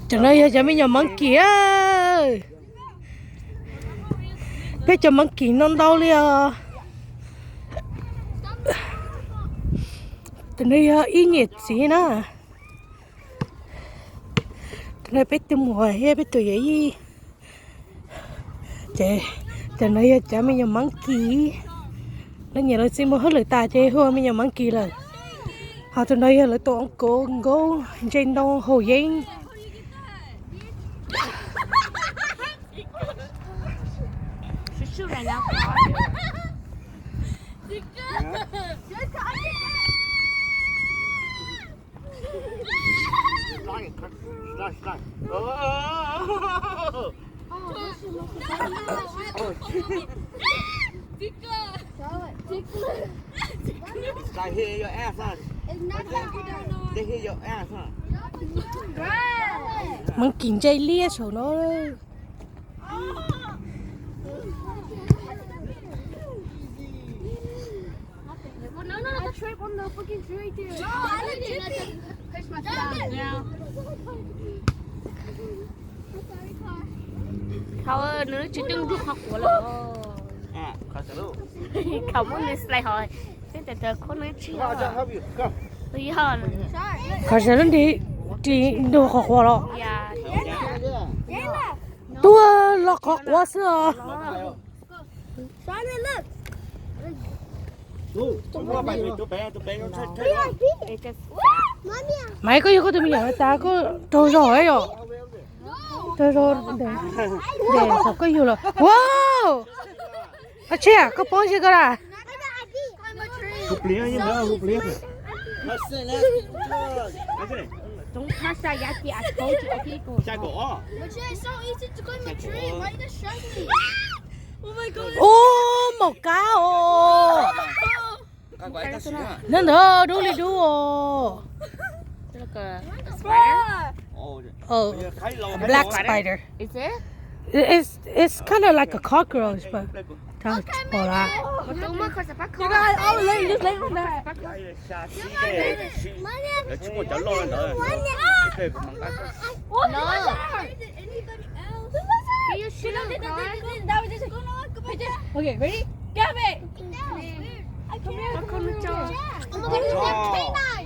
Cho nên giờ mình nhầm măng kia. Bây giờ măng kia non đâu liền. Cho nên ý nghĩa gì nè. Cho nên bây giờ mùa hè bây giờ gì. Cho nên giờ mình nhầm măng kia. Nó nhớ là xin mua hết lời ta chơi hoa mình nhầm măng kia rồi. Họ cho nên là tụi ông cố trên đâu hồ yên. Like here your ass on. They hear your ass on. Măng kín dây lia số nó. I trip on the fucking tree too. No, I didn't. Push myself down. Thôi nữa chỉ đừng rút học của là Cause hello. không muốn lên slide hỏi thế từ từ con nói chuyện I'll just help you. Come. bây giờ Khởi sẽ lên đi đồ khó khó đó. dạ Tua lọ khó quá xưa. Mày có yêu có tụi mình ở ta có trôi rồi rồi. Trôi rồi để không có yêu rồi. Wow. À chị à, có bón gì cơ à? Hụp lía như nữa, hụp lía. chúng ta sẽ giá trị ăn cố chỉ cái cô Chai cổ. But yeah, it's so easy to climb a tree. Why are you distracting me? Oh my god. Ô, một cá ô. Cái quái ta xíu à. Nên thơ đu đi đu ô. tức là spider Oh, black spider. is it It's kind of like a cockroach, but tao bỏ ra. một tôi mới coi sẽ bắt con Just lấy con này. 친구 잘 나온다. 이렇게 그만 갈 거야. no can you shoot him Okay, ready? Grab it. I bắt con nó cho Oh my god, it's a canine.